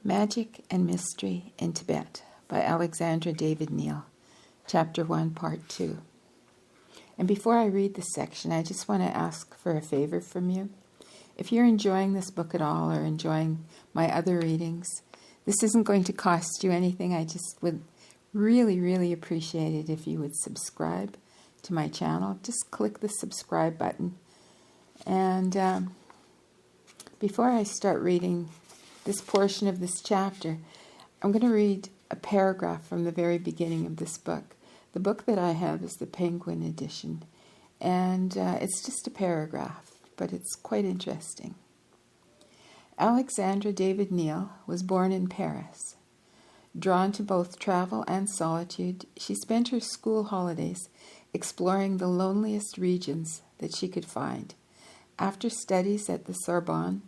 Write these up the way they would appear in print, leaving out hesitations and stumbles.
Magic and Mystery in Tibet by Alexandra David-Neel, Chapter 1, Part 2. And before I read this section, I just want to ask for a favor from you. If you're enjoying this book at all or enjoying my other readings, this isn't going to cost you anything. I just would really, really appreciate it if you would subscribe to my channel. Just click the subscribe button. And before I start reading this portion of this chapter, I'm going to read a paragraph from the very beginning of this book. The book that I have is the Penguin edition, and it's just a paragraph, but it's quite interesting. Alexandra David-Neel was born in Paris. Drawn to both travel and solitude, she spent her school holidays exploring the loneliest regions that she could find. After studies at the Sorbonne,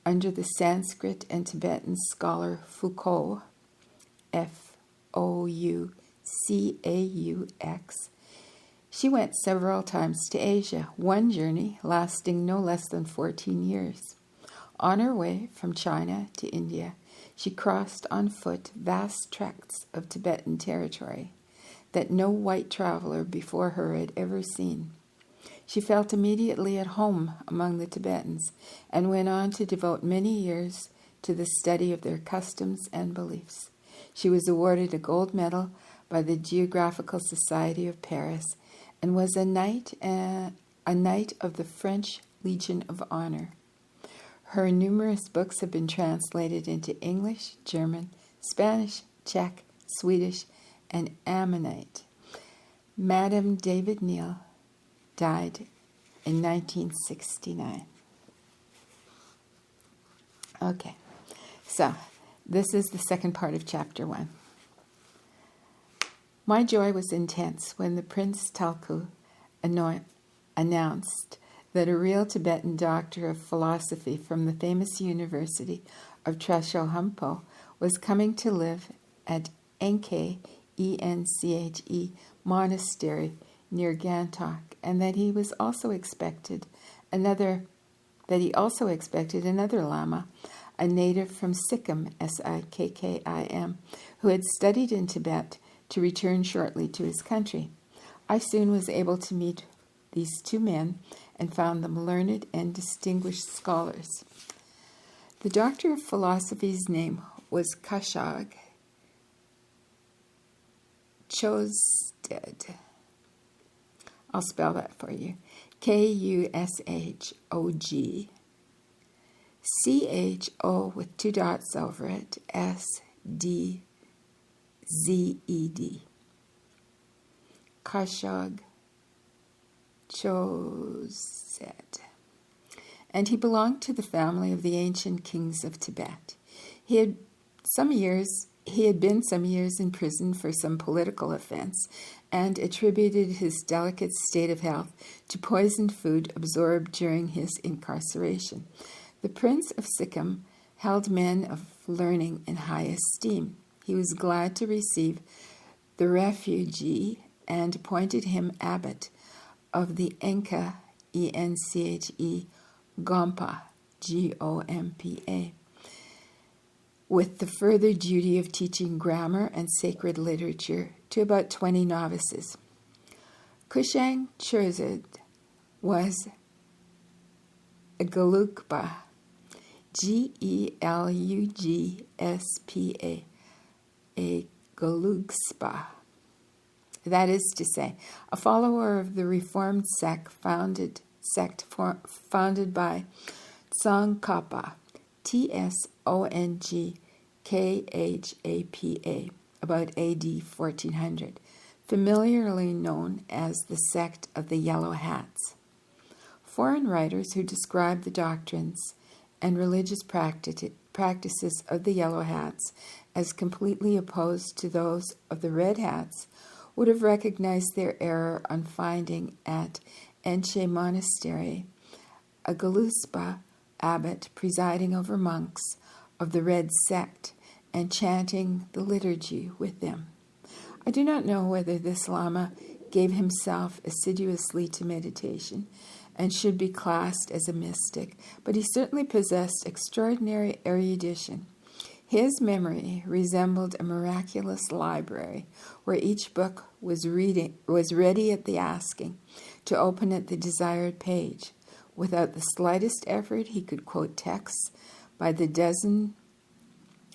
under the Sanskrit and Tibetan scholar Foucault, F-O-U-C-A-U-X, she went several times to Asia, one journey lasting no less than 14 years. On her way from China to India, she crossed on foot vast tracts of Tibetan territory that no white traveler before her had ever seen. She felt immediately at home among the Tibetans and went on to devote many years to the study of their customs and beliefs. She was awarded a gold medal by the Geographical Society of Paris and was a knight of the French Legion of Honor. Her numerous books have been translated into English, German, Spanish, Czech, Swedish, and Ammonite. Madame David-Neel died in 1969. Okay, so this is the second part of Chapter 1. My joy was intense when the Prince Talku announced that a real Tibetan doctor of philosophy from the famous University of Trashompo was coming to live at Enche, E-N-C-H-E, monastery near Gantok, and that he also expected another Lama, a native from Sikkim, S-I-K-K-I-M, who had studied in Tibet to return shortly to his country. I soon was able to meet these two men and found them learned and distinguished scholars. The doctor of philosophy's name was Kashag Chosted. I'll spell that for you. K-U-S-H-O-G C-H-O with two dots over it, S-D-Z-E-D. Kashag Chosed. And he belonged to the family of the ancient kings of Tibet. He had been some years in prison for some political offense and attributed his delicate state of health to poisoned food absorbed during his incarceration. The Prince of Sikkim held men of learning in high esteem. He was glad to receive the refugee and appointed him abbot of the Enche, E-N-C-H-E, Gompa, G-O-M-P-A, with the further duty of teaching grammar and sacred literature to about 20 novices. Kushang Chozed was a Gelugpa, G-E-L-U-G-S-P-A, a Gelugspa. That is to say, a follower of the Reformed sect founded by Tsongkhapa, T-S-O-N-G-K-H-A-P-A, about A.D. 1400, familiarly known as the sect of the Yellow Hats. Foreign writers who describe the doctrines and religious practices of the Yellow Hats as completely opposed to those of the Red Hats would have recognized their error on finding at Enche Monastery a Geluspa abbot presiding over monks of the Red sect and chanting the liturgy with them. I do not know whether this Lama gave himself assiduously to meditation and should be classed as a mystic, but he certainly possessed extraordinary erudition. His memory resembled a miraculous library where each book was ready at the asking to open at the desired page. Without the slightest effort, he could quote texts by the dozen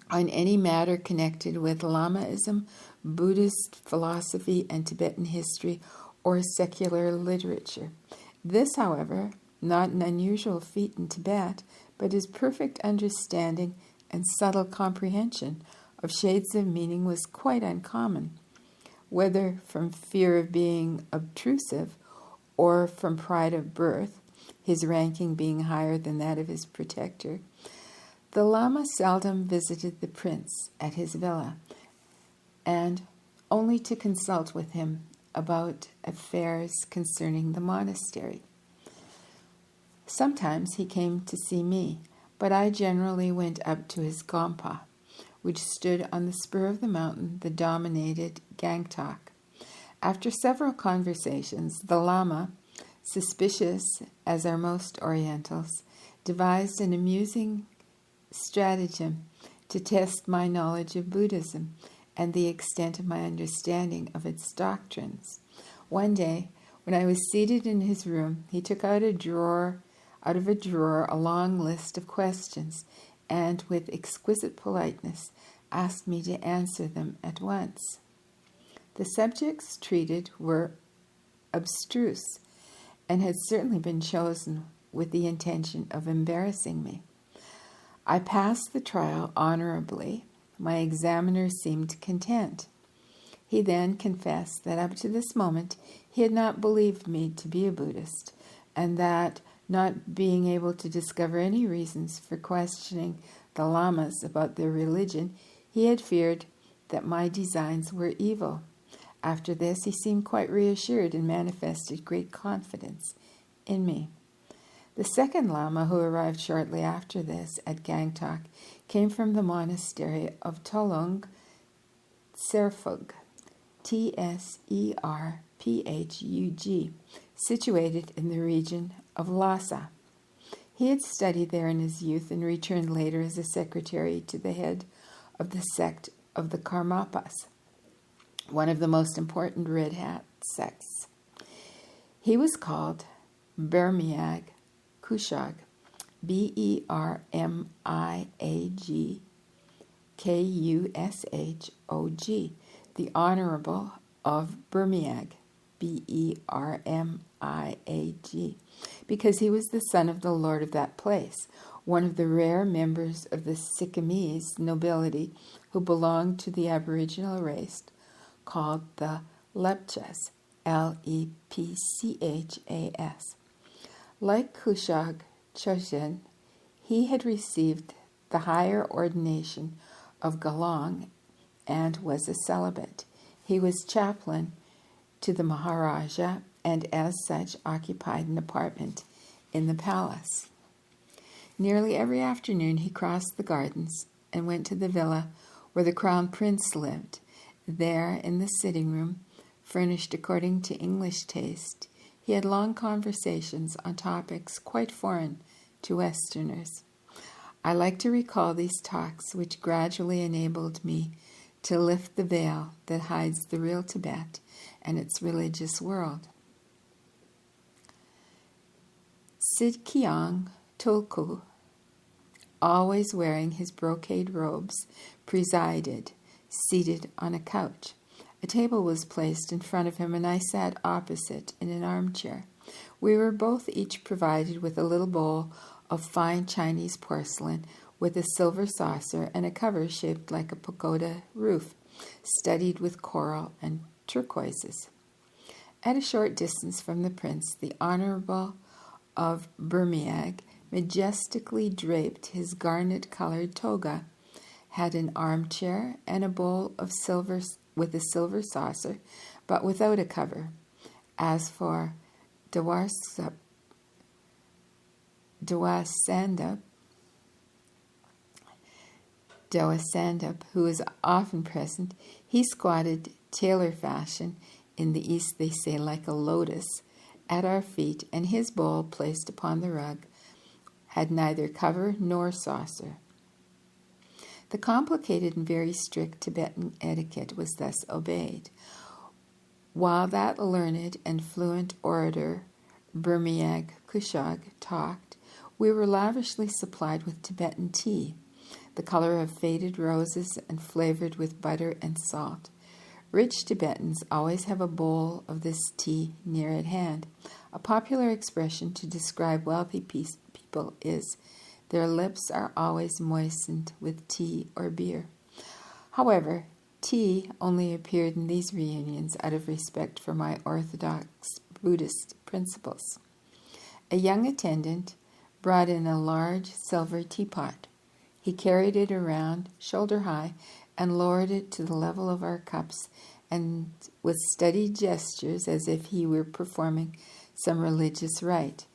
on any matter connected with Lamaism, Buddhist philosophy, and Tibetan history or secular literature. This, however, not an unusual feat in Tibet, but his perfect understanding and subtle comprehension of shades of meaning was quite uncommon. Whether from fear of being obtrusive or from pride of birth, his ranking being higher than that of his protector, the Lama seldom visited the prince at his villa, and only to consult with him about affairs concerning the monastery. Sometimes he came to see me, but I generally went up to his gompa, which stood on the spur of the mountain that dominated Gangtok. After several conversations, the Lama, suspicious as are most Orientals, devised an amusing stratagem to test my knowledge of Buddhism and the extent of my understanding of its doctrines. One day, when I was seated in his room, he took out of a drawer a long list of questions and, with exquisite politeness, asked me to answer them at once. The subjects treated were abstruse and had certainly been chosen with the intention of embarrassing me. I passed the trial honorably. My examiner seemed content. He then confessed that up to this moment he had not believed me to be a Buddhist, and that, not being able to discover any reasons for questioning the Lamas about their religion, he had feared that my designs were evil. After this, he seemed quite reassured and manifested great confidence in me. The second Lama, who arrived shortly after this at Gangtok, came from the monastery of Tolung Tserphug, Tserphug, situated in the region of Lhasa. He had studied there in his youth and returned later as a secretary to the head of the sect of the Karmapas, one of the most important Red Hat sects. He was called Bermiag Kushag, Bermiag Kushog, the Honorable of Bermiag, Bermiag, because he was the son of the lord of that place, one of the rare members of the Sikkimese nobility who belonged to the Aboriginal race called the Lepchas, Lepchas. Like Kushog Chosen, he had received the higher ordination of Galong and was a celibate. He was chaplain to the Maharaja and as such occupied an apartment in the palace. Nearly every afternoon he crossed the gardens and went to the villa where the crown prince lived. There, in the sitting room, furnished according to English taste, he had long conversations on topics quite foreign to Westerners. I like to recall these talks, which gradually enabled me to lift the veil that hides the real Tibet and its religious world. Sidkyong Tulku, always wearing his brocade robes, presided, seated on a couch. A table was placed in front of him, and I sat opposite in an armchair. We were both each provided with a little bowl of fine Chinese porcelain with a silver saucer and a cover shaped like a pagoda roof, studded with coral and turquoises. At a short distance from the prince, the Honorable of Bermiag, majestically draped his garnet-colored toga, had an armchair and a bowl of silver with a silver saucer, but without a cover. As for Dawasandap, who was often present, he squatted tailor fashion, in the East they say like a lotus, at our feet, and his bowl, placed upon the rug, had neither cover nor saucer. The complicated and very strict Tibetan etiquette was thus obeyed. While that learned and fluent orator, Burmiyag Kushag, talked, we were lavishly supplied with Tibetan tea, the color of faded roses and flavored with butter and salt. Rich Tibetans always have a bowl of this tea near at hand. A popular expression to describe wealthy people is, their lips are always moistened with tea or beer. However, tea only appeared in these reunions out of respect for my orthodox Buddhist principles. A young attendant brought in a large silver teapot. He carried it around shoulder high and lowered it to the level of our cups, and with steady gestures as if he were performing some religious rite.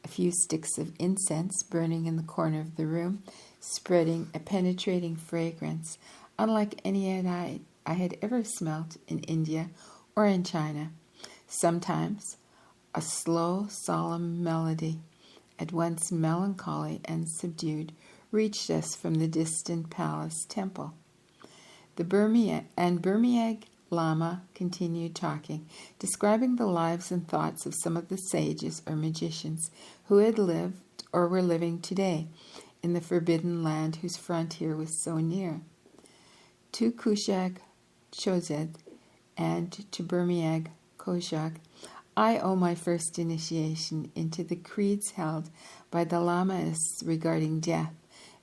A few sticks of incense burning in the corner of the room, spreading a penetrating fragrance unlike any I had ever smelt in India or in China. Sometimes a slow, solemn melody, at once melancholy and subdued, reached us from the distant palace temple. The Burmiyag Lama continued talking, describing the lives and thoughts of some of the sages or magicians who had lived or were living today in the forbidden land whose frontier was so near. To Kushag Chozed and to Burmiyag Koshag, I owe my first initiation into the creeds held by the Lamaists regarding death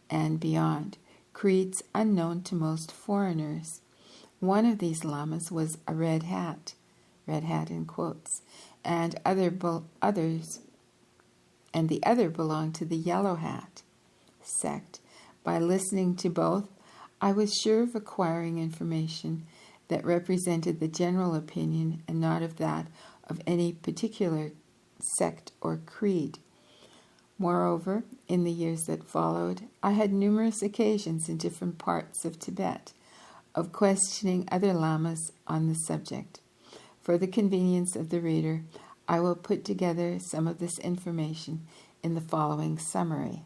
and beyond, creeds unknown to most foreigners. One of these lamas was a red hat in quotes, and the other belonged to the yellow hat sect. By listening to both, I was sure of acquiring information that represented the general opinion and not of that of any particular sect or creed. Moreover, in the years that followed, I had numerous occasions in different parts of Tibet of questioning other lamas on the subject. For the convenience of the reader, I will put together some of this information in the following summary.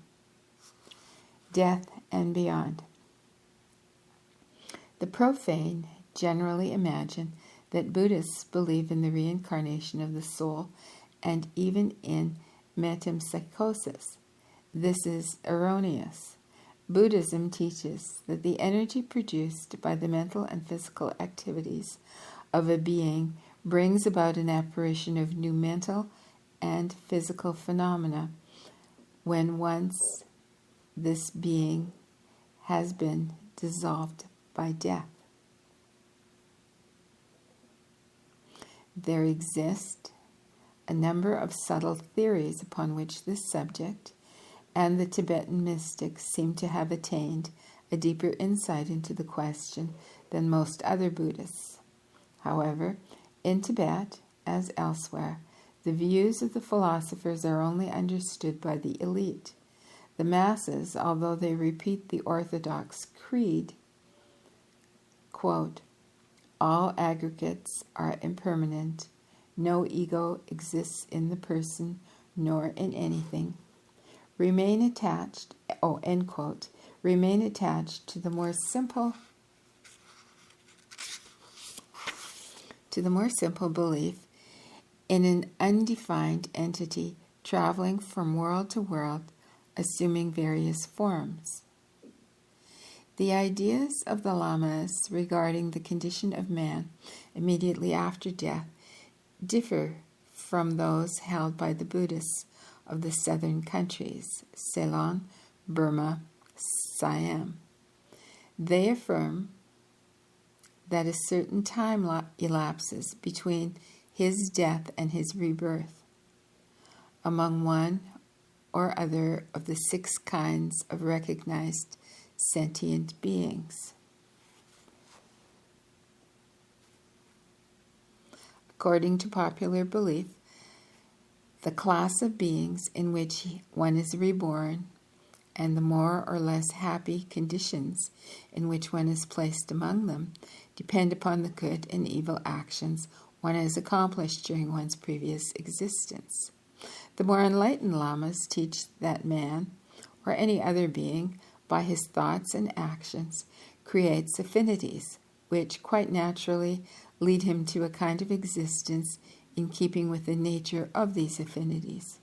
Death and beyond. The profane generally imagine that Buddhists believe in the reincarnation of the soul and even in metempsychosis. This is erroneous. Buddhism teaches that the energy produced by the mental and physical activities of a being brings about an apparition of new mental and physical phenomena when once this being has been dissolved by death. There exist a number of subtle theories upon which this subject and the Tibetan mystics seem to have attained a deeper insight into the question than most other Buddhists. However, in Tibet, as elsewhere, the views of the philosophers are only understood by the elite. The masses, although they repeat the orthodox creed, quote, all aggregates are impermanent, no ego exists in the person nor in anything, remain attached to the more simple belief in an undefined entity traveling from world to world, assuming various forms. The ideas of the Lamas regarding the condition of man immediately after death differ from those held by the Buddhists of the southern countries, Ceylon, Burma, Siam. They affirm that a certain time elapses between his death and his rebirth among one or other of the 6 kinds of recognized sentient beings. According to popular belief, the class of beings in which one is reborn and the more or less happy conditions in which one is placed among them depend upon the good and evil actions one has accomplished during one's previous existence. The more enlightened lamas teach that man, or any other being, by his thoughts and actions, creates affinities, which quite naturally lead him to a kind of existence in keeping with the nature of these affinities.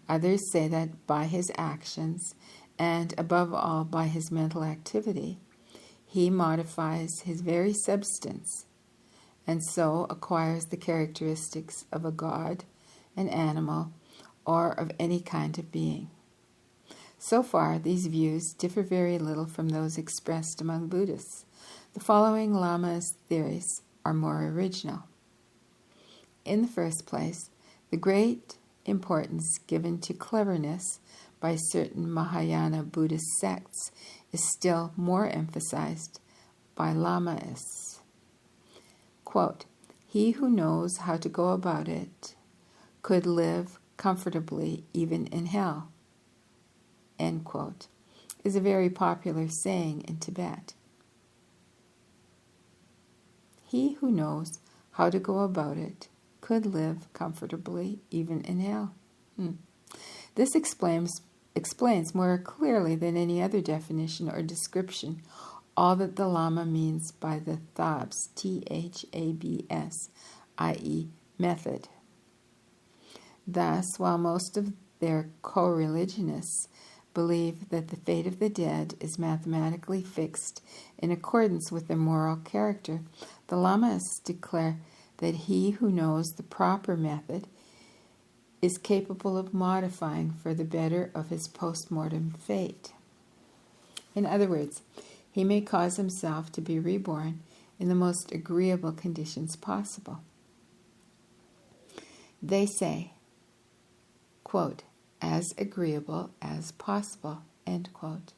Others say that by his actions, and above all by his mental activity, he modifies his very substance, and so acquires the characteristics of a god, an animal, or of any kind of being. So far, these views differ very little from those expressed among Buddhists. The following Lama's theories are more original. In the first place, the great importance given to cleverness by certain Mahayana Buddhist sects is still more emphasized by Lamaists. Quote, "He who knows how to go about it could live comfortably even in hell," end quote, is a very popular saying in Tibet. He who knows how to go about it could live comfortably even in hell. This explains more clearly than any other definition or description all that the Lama means by the Thabs, Thabs, i.e. method. Thus, while most of their co-religionists believe that the fate of the dead is mathematically fixed in accordance with their moral character, the Lamaists declare that he who knows the proper method is capable of modifying for the better of his post-mortem fate. In other words, he may cause himself to be reborn in the most agreeable conditions possible. They say, quote, "as agreeable as possible," end quote.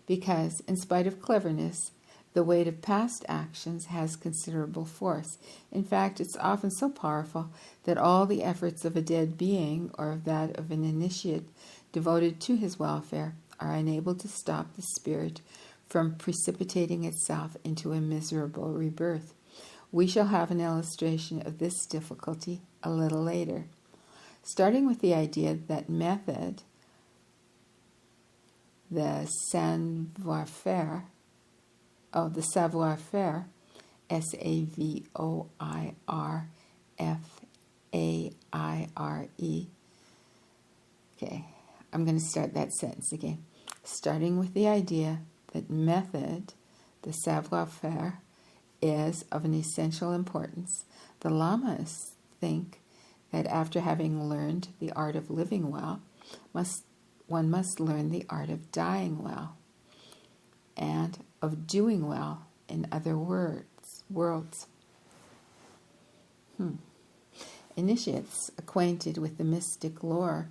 Because, in spite of cleverness, the weight of past actions has considerable force. In fact, it's often so powerful that all the efforts of a dead being or of that of an initiate devoted to his welfare are unable to stop the spirit from precipitating itself into a miserable rebirth. We shall have an illustration of this difficulty a little later. Starting with the idea that method, the savoir-faire, Savoirfaire. Okay, I'm going to start that sentence again. Starting with the idea that method, the savoir-faire, is of an essential importance, the Lamas think that after having learned the art of living well, one must learn the art of dying well and of doing well in other worlds. Initiates acquainted with the mystic lore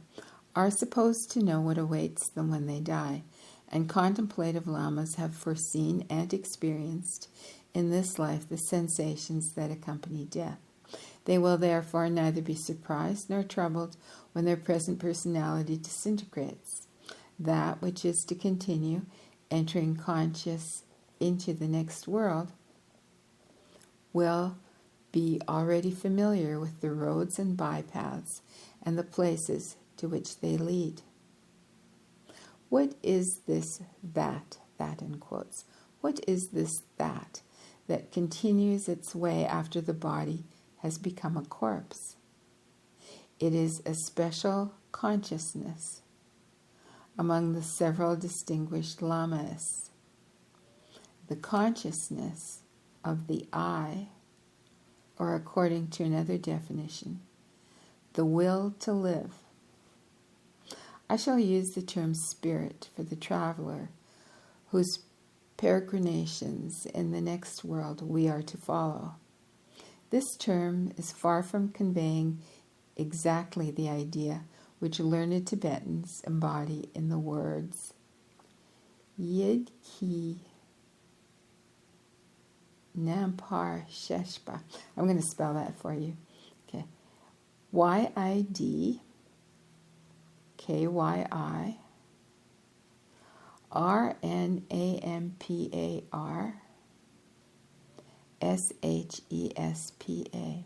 are supposed to know what awaits them when they die, and contemplative lamas have foreseen and experienced in this life the sensations that accompany death. They will therefore neither be surprised nor troubled when their present personality disintegrates. That which is to continue, entering conscious into the next world, will be already familiar with the roads and bypaths and the places to which they lead. What is this that in quotes? What is this that continues its way after the body has become a corpse? It is a special consciousness among the several distinguished Lamaists. The consciousness of the I, or according to another definition, the will to live. I shall use the term spirit for the traveler whose peregrinations in the next world we are to follow. This term is far from conveying exactly the idea which learned Tibetans embody in the words Yid Ki Nampar Sheshpa. I'm going to spell that for you. Okay. YIDKYI RNAMPAR SHESPA.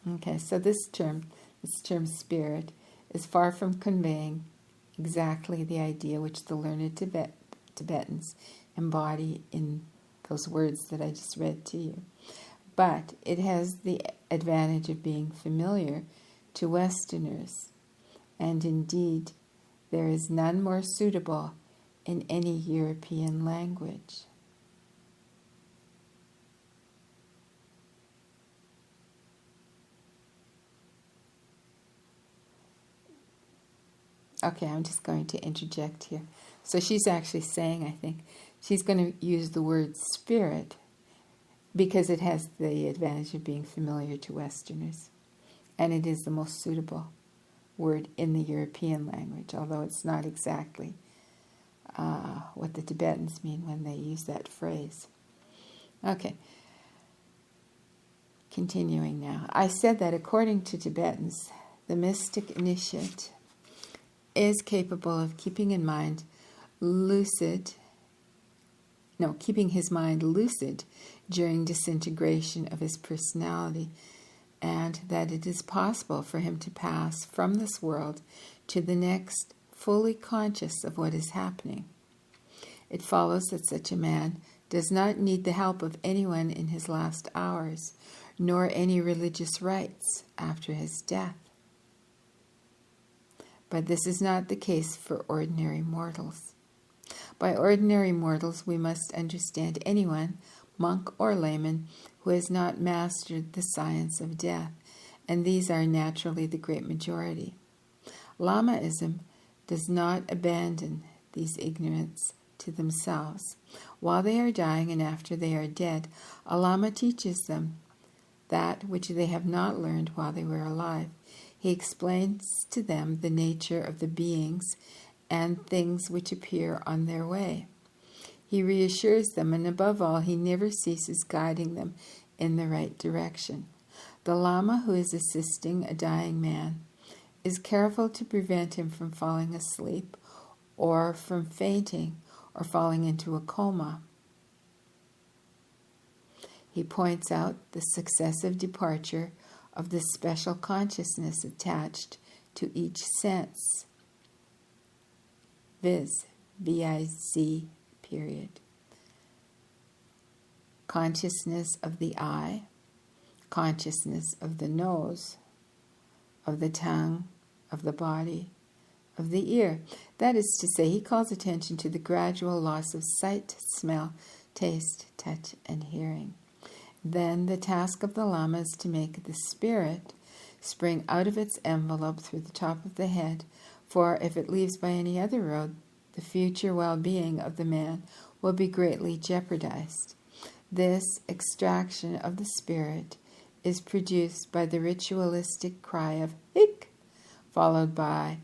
Okay, so this term spirit, is far from conveying exactly the idea which the learned Tibetans embody in those words that I just read to you. But it has the advantage of being familiar to Westerners, and indeed there is none more suitable in any European language. Okay, I'm just going to interject here. So she's actually saying, I think, she's going to use the word spirit because it has the advantage of being familiar to Westerners. And it is the most suitable word in the European language, although it's not exactly what the Tibetans mean when they use that phrase. Okay, continuing now. I said that according to Tibetans, the mystic initiate is capable of keeping his mind lucid during disintegration of his personality, and that it is possible for him to pass from this world to the next fully conscious of what is happening. It follows that such a man does not need the help of anyone in his last hours, nor any religious rites after his death. But this is not the case for ordinary mortals. By ordinary mortals, we must understand anyone, monk or layman, who has not mastered the science of death, and these are naturally the great majority. Lamaism does not abandon these ignorants to themselves. While they are dying and after they are dead, a Lama teaches them that which they have not learned while they were alive. He explains to them the nature of the beings and things which appear on their way. He reassures them, and above all, he never ceases guiding them in the right direction. The Lama who is assisting a dying man is careful to prevent him from falling asleep or from fainting or falling into a coma. He points out the successive departure of the special consciousness attached to each sense, viz., V-I-Z, period. Consciousness of the eye, consciousness of the nose, of the tongue, of the body, of the ear. That is to say, he calls attention to the gradual loss of sight, smell, taste, touch, and hearing. Then the task of the Lama is to make the spirit spring out of its envelope through the top of the head, for if it leaves by any other road, the future well-being of the man will be greatly jeopardized. This extraction of the spirit is produced by the ritualistic cry of hik, followed by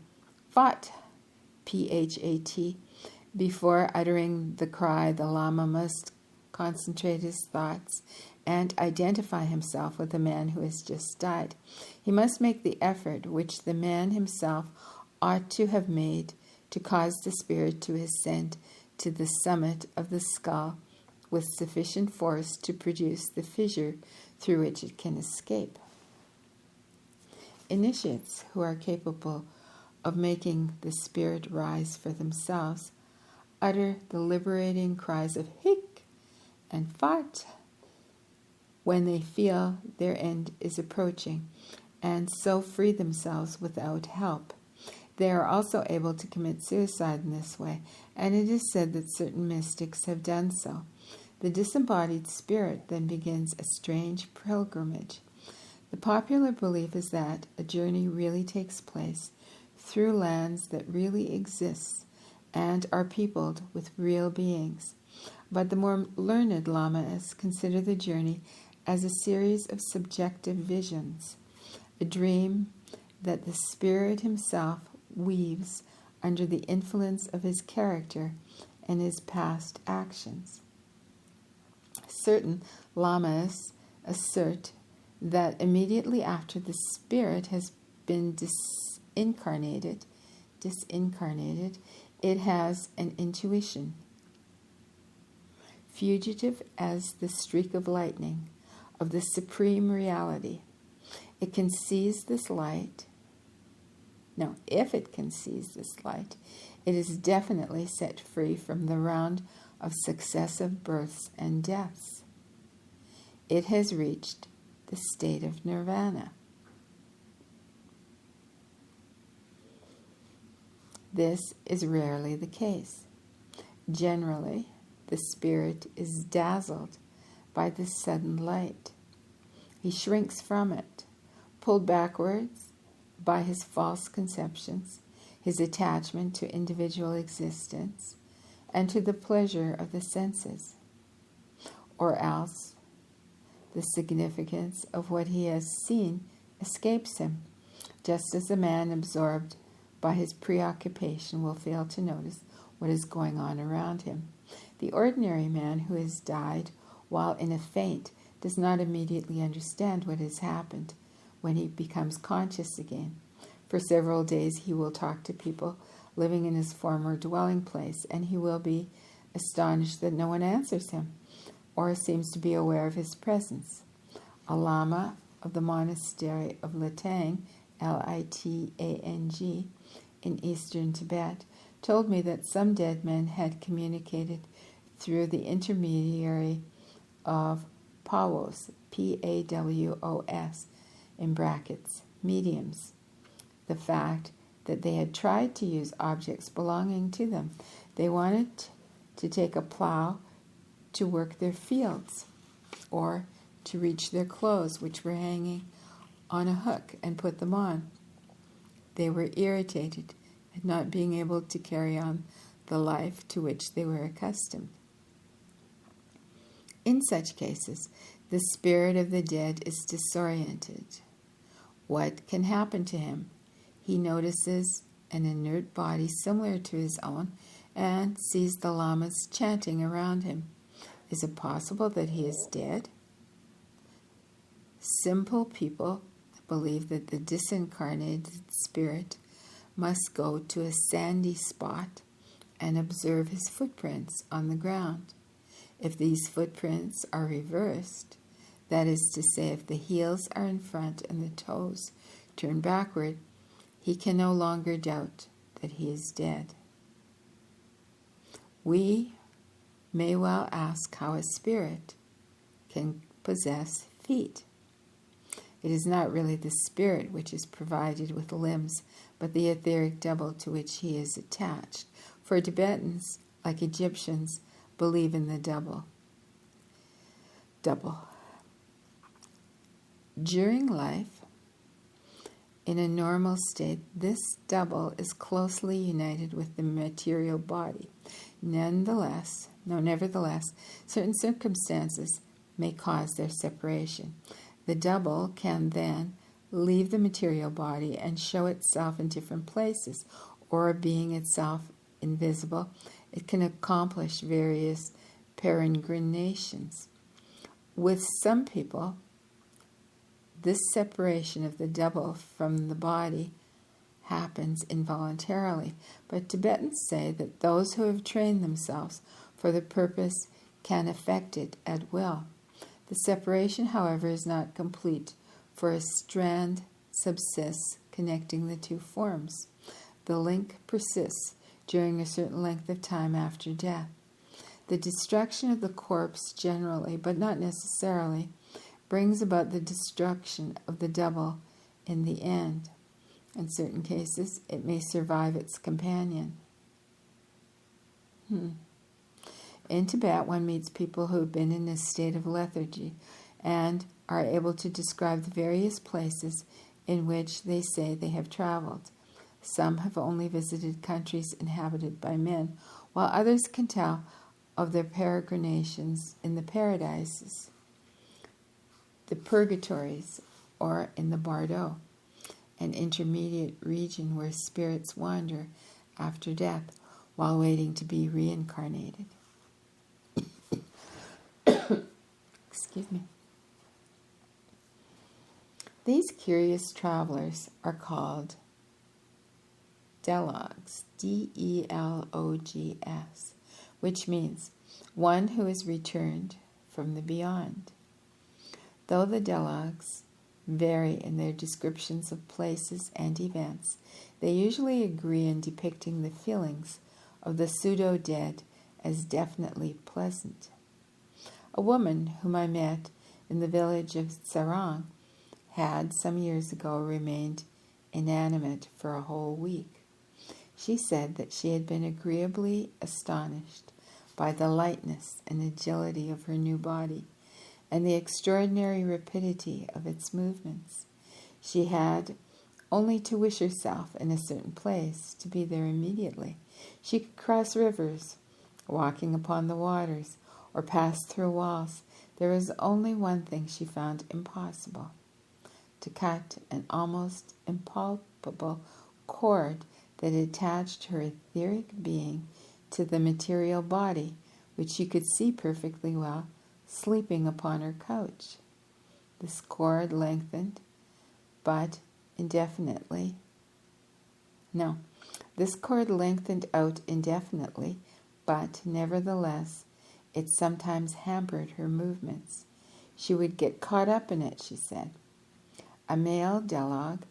phat, P-H-A-T. Before uttering the cry, the Lama must concentrate his thoughts and identify himself with the man who has just died. He must make the effort which the man himself ought to have made to cause the spirit to ascend to the summit of the skull with sufficient force to produce the fissure through which it can escape. Initiates who are capable of making the spirit rise for themselves utter the liberating cries of hik and phat when they feel their end is approaching, and so free themselves without help. They are also able to commit suicide in this way, and it is said that certain mystics have done so. The disembodied spirit then begins a strange pilgrimage. The popular belief is that a journey really takes place through lands that really exist and are peopled with real beings. But the more learned Lamas consider the journey as a series of subjective visions, a dream that the spirit himself weaves under the influence of his character and his past actions. Certain Lamas assert that immediately after the spirit has been disincarnated, it has an intuition, fugitive as the streak of lightning, of the supreme reality. It can seize this light, Now, if it can seize this light, it is definitely set free from the round of successive births and deaths. It has reached the state of nirvana. This is rarely the case. Generally, the spirit is dazzled by this sudden light. He shrinks from it, pulled backwards by his false conceptions, his attachment to individual existence, and to the pleasure of the senses. Or else, the significance of what he has seen escapes him, just as a man absorbed by his preoccupation will fail to notice what is going on around him. The ordinary man who has died while in a faint does not immediately understand what has happened when he becomes conscious again. For several days he will talk to people living in his former dwelling place, and he will be astonished that no one answers him or seems to be aware of his presence. A lama of the monastery of Litang, Litang, in eastern Tibet, told me that some dead men had communicated through the intermediary of pawos, Pawos, in brackets, mediums. The fact that they had tried to use objects belonging to them. They wanted to take a plow to work their fields, or to reach their clothes, which were hanging on a hook, and put them on. They were irritated at not being able to carry on the life to which they were accustomed. In such cases, the spirit of the dead is disoriented. What can happen to him? He notices an inert body similar to his own and sees the lamas chanting around him. Is it possible that he is dead? Simple people believe that the disincarnated spirit must go to a sandy spot and observe his footprints on the ground. If these footprints are reversed, that is to say, if the heels are in front and the toes turn backward, he can no longer doubt that he is dead. We may well ask how a spirit can possess feet. It is not really the spirit which is provided with limbs, but the etheric double to which he is attached. For Tibetans, like Egyptians, believe in the double. During life, in a normal state, this double is closely united with the material body. Nevertheless, certain circumstances may cause their separation. The double can then leave the material body and show itself in different places, or being itself invisible, it can accomplish various peregrinations. With some people, this separation of the double from the body happens involuntarily, but Tibetans say that those who have trained themselves for the purpose can effect it at will. The separation, however, is not complete, for a strand subsists connecting the two forms. The link persists during a certain length of time after death. The destruction of the corpse generally, but not necessarily, brings about the destruction of the double in the end. In certain cases, it may survive its companion. In Tibet, one meets people who have been in a state of lethargy and are able to describe the various places in which they say they have traveled. Some have only visited countries inhabited by men, while others can tell of their peregrinations in the paradises, the purgatories, or in the Bardo, an intermediate region where spirits wander after death while waiting to be reincarnated. Excuse me. These curious travelers are called delogs, Delogs, which means one who has returned from the beyond. Though the delogs vary in their descriptions of places and events, They usually agree in depicting the feelings of the pseudo-dead as definitely pleasant. A woman whom I met in the village of Sarang had, some years ago, remained inanimate for a whole week. She said that she had been agreeably astonished by the lightness and agility of her new body and the extraordinary rapidity of its movements. She had only to wish herself in a certain place to be there immediately. She could cross rivers, walking upon the waters, or pass through walls. There was only one thing she found impossible: to cut an almost impalpable cord that attached her etheric being to the material body, which she could see perfectly well, sleeping upon her couch. This cord lengthened, but indefinitely. No, this cord lengthened out indefinitely, but nevertheless, it sometimes hampered her movements. She would get caught up in it, she said. A male travelogue,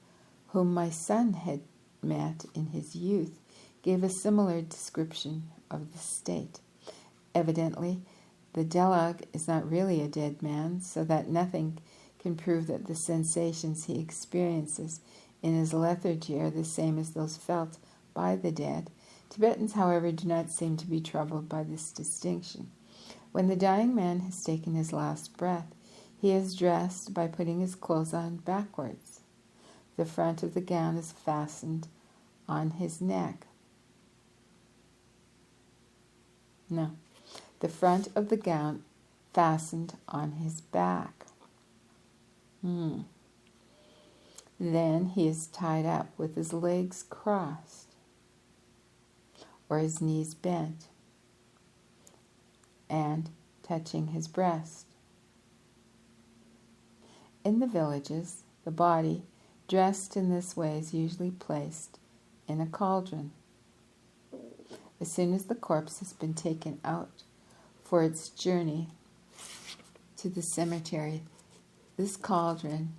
whom my son had met in his youth, gave a similar description of the state. Evidently, the travelogue is not really a dead man, so that nothing can prove that the sensations he experiences in his lethargy are the same as those felt by the dead. Tibetans, however, do not seem to be troubled by this distinction. When the dying man has taken his last breath, he is dressed by putting his clothes on backwards. The front of the gown is fastened on his neck. No, the front of the gown fastened on his back. Then he is tied up with his legs crossed or his knees bent and touching his breast. In the villages, the body dressed in this way is usually placed in a cauldron. As soon as the corpse has been taken out for its journey to the cemetery, this cauldron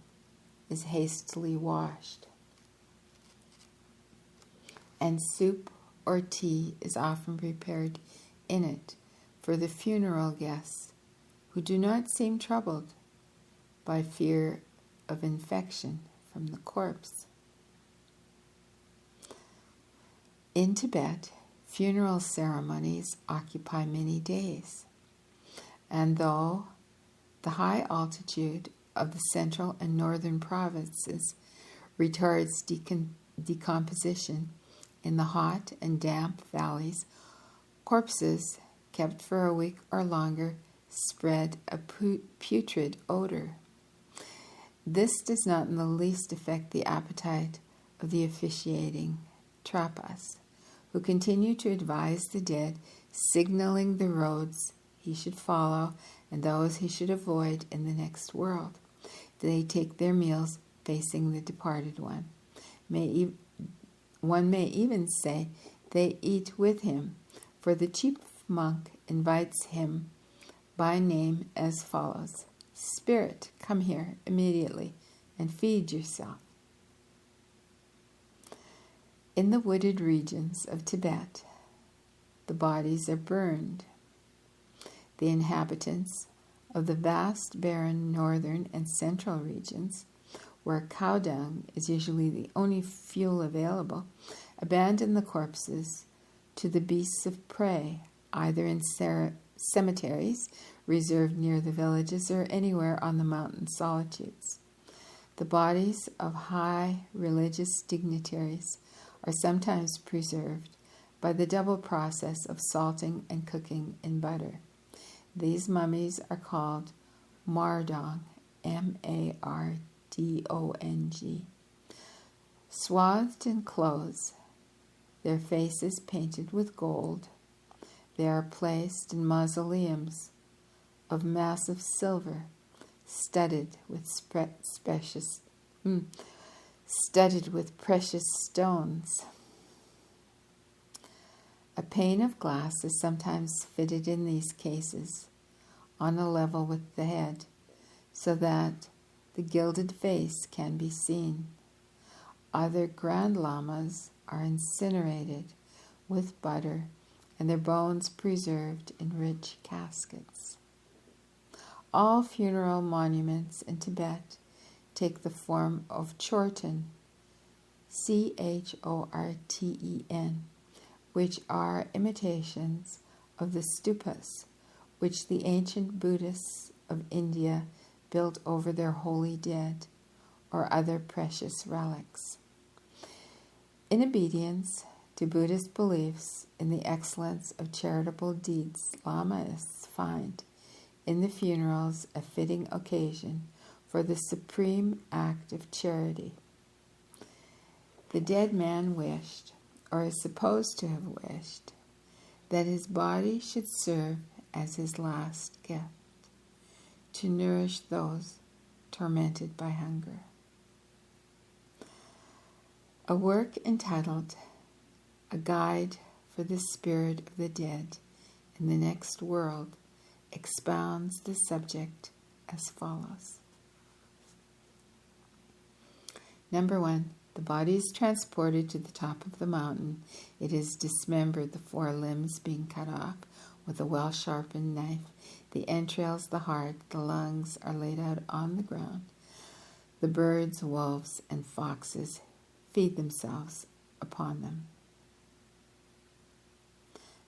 is hastily washed, and soup or tea is often prepared in it for the funeral guests, who do not seem troubled by fear of infection from the corpse. In Tibet, funeral ceremonies occupy many days, and though the high altitude of the central and northern provinces retards decomposition in the hot and damp valleys, corpses kept for a week or longer spread a putrid odor. This does not in the least affect the appetite of the officiating trapas, who continue to advise the dead, signaling the roads he should follow and those he should avoid in the next world. They take their meals facing the departed one. One may even say they eat with him, for the chief monk invites him by name as follows: "Spirit, come here immediately and feed yourself." In the wooded regions of Tibet, the bodies are burned. The inhabitants of the vast barren northern and central regions, where cow dung is usually the only fuel available, abandon the corpses to the beasts of prey, either in cemeteries reserved near the villages or anywhere on the mountain solitudes. The bodies of high religious dignitaries are sometimes preserved by the double process of salting and cooking in butter. These mummies are called mardong, M-A-R-D-O-N-G. Swathed in clothes, their faces painted with gold, they are placed in mausoleums of massive silver, studded with precious stones. A pane of glass is sometimes fitted in these cases on a level with the head, so that the gilded face can be seen. Other Grand Lamas are incinerated with butter and their bones preserved in rich caskets. All funeral monuments in Tibet take the form of chorten, Chorten, which are imitations of the stupas, which the ancient Buddhists of India built over their holy dead or other precious relics. In obedience to Buddhist beliefs in the excellence of charitable deeds, Lamaists find in the funerals a fitting occasion for the supreme act of charity. The dead man wished, or is supposed to have wished, that his body should serve as his last gift, to nourish those tormented by hunger. A work entitled A Guide for the Spirit of the Dead in the Next World expounds the subject as follows. Number 1. The body is transported to the top of the mountain. It is dismembered, the 4 limbs being cut off with a well-sharpened knife. The entrails, the heart, the lungs are laid out on the ground. The birds, wolves, and foxes feed themselves upon them.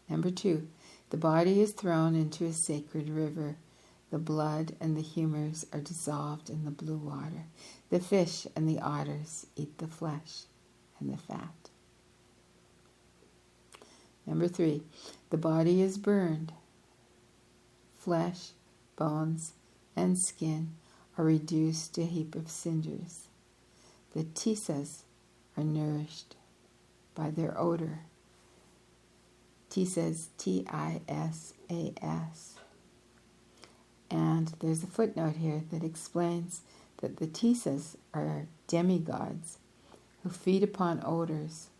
Number 2. The body is thrown into a sacred river. The blood and the humors are dissolved in the blue water. The fish and the otters eat the flesh and the fat. Number 3. The body is burned. Flesh, bones, and skin are reduced to a heap of cinders. The tisas are nourished by their odor. Tisas, Tisas. And there's a footnote here that explains that the tisas are demigods who feed upon odors,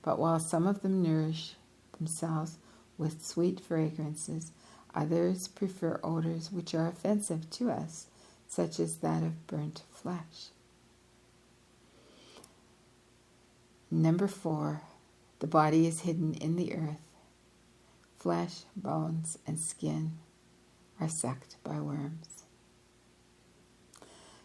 but while some of them nourish themselves with sweet fragrances, others prefer odors which are offensive to us, such as that of burnt flesh. Number 4, the body is hidden in the earth. Flesh, bones, and skin are sucked by worms.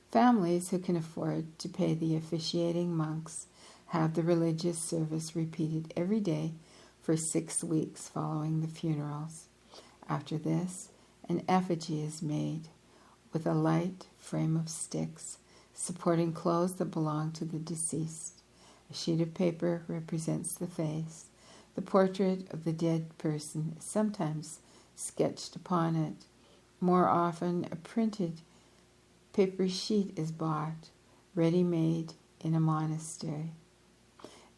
Families who can afford to pay the officiating monks have the religious service repeated every day for 6 weeks following the funerals. After this, an effigy is made with a light frame of sticks supporting clothes that belong to the deceased. A sheet of paper represents the face. The portrait of the dead person is sometimes sketched upon it. More often, a printed paper sheet is bought, ready-made in a monastery.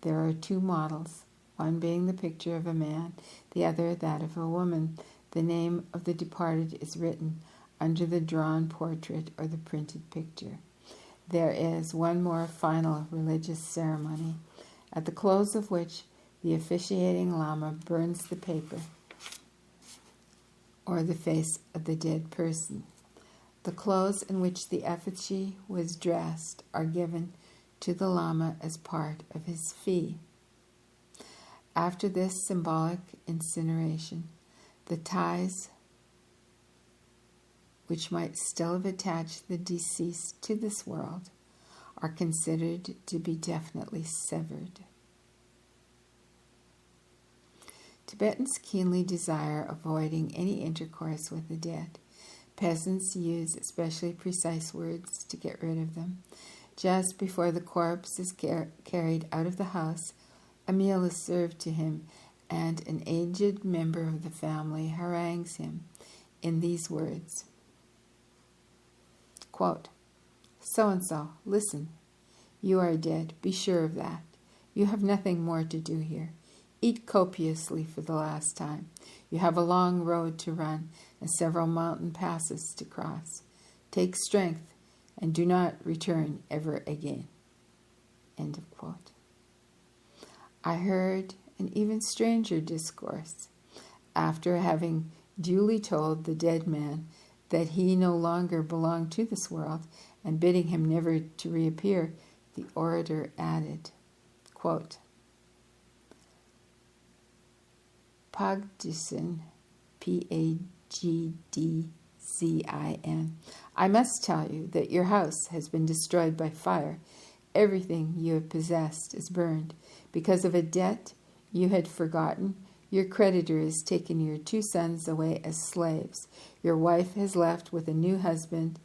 There are 2 models, one being the picture of a man, the other that of a woman. The name of the departed is written under the drawn portrait or the printed picture. There is one more final religious ceremony, at the close of which the officiating Lama burns the paper or the face of the dead person. The clothes in which the effigy was dressed are given to the Lama as part of his fee. After this symbolic incineration, the ties which might still have attached the deceased to this world are considered to be definitely severed. Tibetans keenly desire avoiding any intercourse with the dead. Peasants use especially precise words to get rid of them. Just before the corpse is carried out of the house, a meal is served to him, and an aged member of the family harangues him in these words. Quote, "So-and-so, listen. You are dead, be sure of that. You have nothing more to do here. Eat copiously for the last time. You have a long road to run and several mountain passes to cross. Take strength and do not return ever again." End of quote. I heard an even stranger discourse. After having duly told the dead man that he no longer belonged to this world and bidding him never to reappear, The orator added, quote, Pagdizin, Pagdzin, I must tell you that your house has been destroyed by fire. Everything you have possessed is burned. Because of a debt you had forgotten, your creditor has taken your 2 sons away as slaves. Your wife has left with a new husband.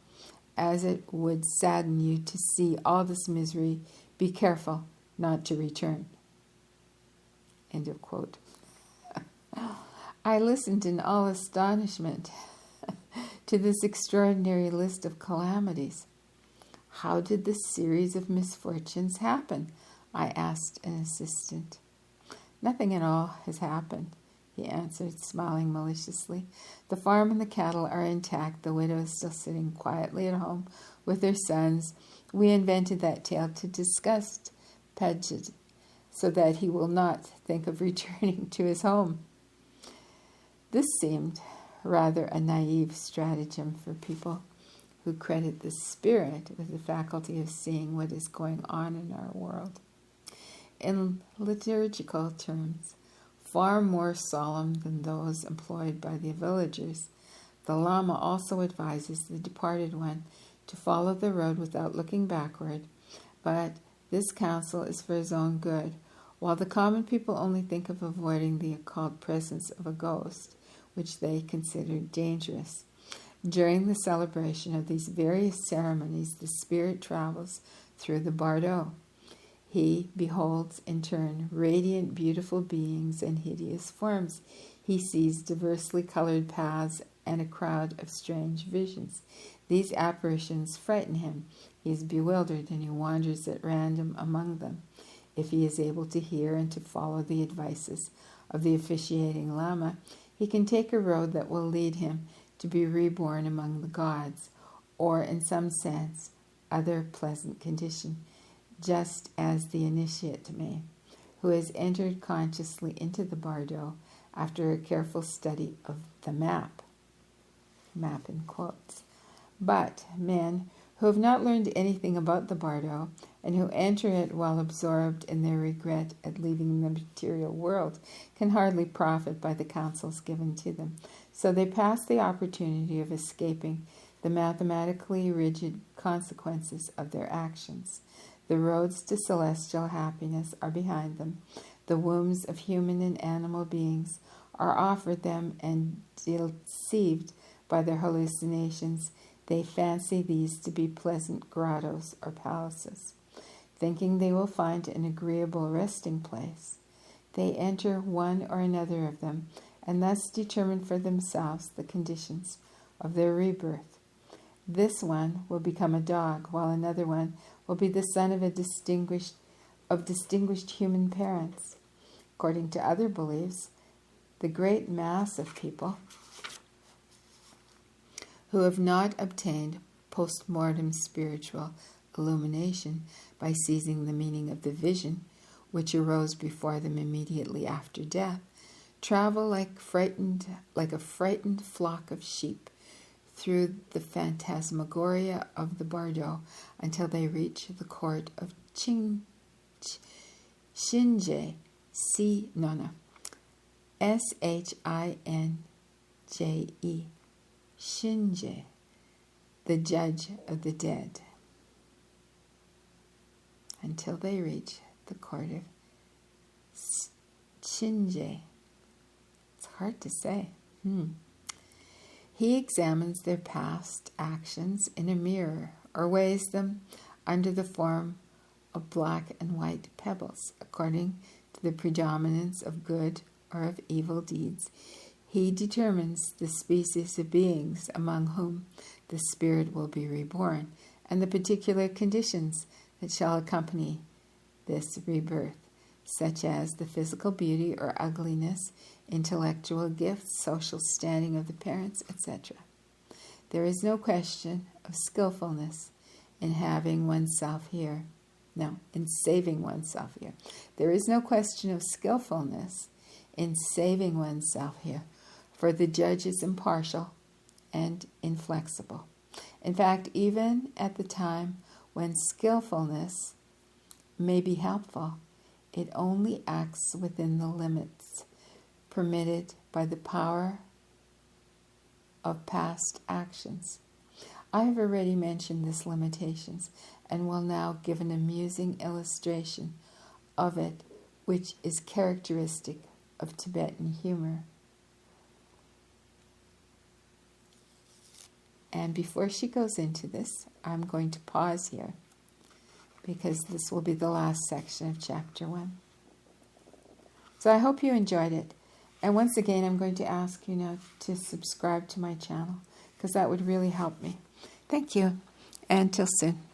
As it would sadden you to see all this misery, be careful not to return. End of quote. I listened in all astonishment to this extraordinary list of calamities. How did this series of misfortunes happen? I asked an assistant. Nothing at all has happened, he answered, smiling maliciously. The farm and the cattle are intact. The widow is still sitting quietly at home with her sons. We invented that tale to disgust Pagid, so that he will not think of returning to his home. This seemed rather a naive stratagem for people who credit the spirit with the faculty of seeing what is going on in our world. In liturgical terms, far more solemn than those employed by the villagers, the Lama also advises the departed one to follow the road without looking backward, but this counsel is for his own good, while the common people only think of avoiding the occult presence of a ghost, which they consider dangerous. During the celebration of these various ceremonies, the spirit travels through the Bardo. He beholds, in turn, radiant, beautiful beings and hideous forms. He sees diversely colored paths and a crowd of strange visions. These apparitions frighten him. He is bewildered and he wanders at random among them. If he is able to hear and to follow the advices of the officiating Lama, he can take a road that will lead him to be reborn among the gods, or in some sense, other pleasant condition, just as the initiate may, who has entered consciously into the Bardo after a careful study of the map in quotes. But men who have not learned anything about the Bardo and who enter it while absorbed in their regret at leaving the material world can hardly profit by the counsels given to them. So they pass the opportunity of escaping the mathematically rigid consequences of their actions. The roads to celestial happiness are behind them. The wombs of human and animal beings are offered them, and deceived by their hallucinations, they fancy these to be pleasant grottos or palaces. Thinking they will find an agreeable resting place, they enter one or another of them, and thus determine for themselves the conditions of their rebirth. This one will become a dog, while another one will be the son of distinguished human parents. According to other beliefs, the great mass of people who have not obtained post-mortem spiritual illumination by seizing the meaning of the vision, which arose before them immediately after death, travel like a frightened flock of sheep through the phantasmagoria of the Bardo until they reach the court of Shinje, Shinje, Shinje, the judge of the dead, until they reach the court of Shinje. It's hard to say. He examines their past actions in a mirror or weighs them under the form of black and white pebbles, according to the predominance of good or of evil deeds. He determines the species of beings among whom the spirit will be reborn, and the particular conditions that shall accompany this rebirth, such as the physical beauty or ugliness, intellectual gifts, social standing of the parents, etc. There is no question of skillfulness in having oneself here. No, in saving oneself here. There is no question of skillfulness in saving oneself here, for the judge is impartial and inflexible. In fact, even at the time when skillfulness may be helpful, it only acts within the limits permitted by the power of past actions. I have already mentioned these limitations and will now give an amusing illustration of it, which is characteristic of Tibetan humor. And before she goes into this, I'm going to pause here because this will be the last section of Chapter 1. So I hope you enjoyed it. And once again, I'm going to ask you now to subscribe to my channel because that would really help me. Thank you, and till soon.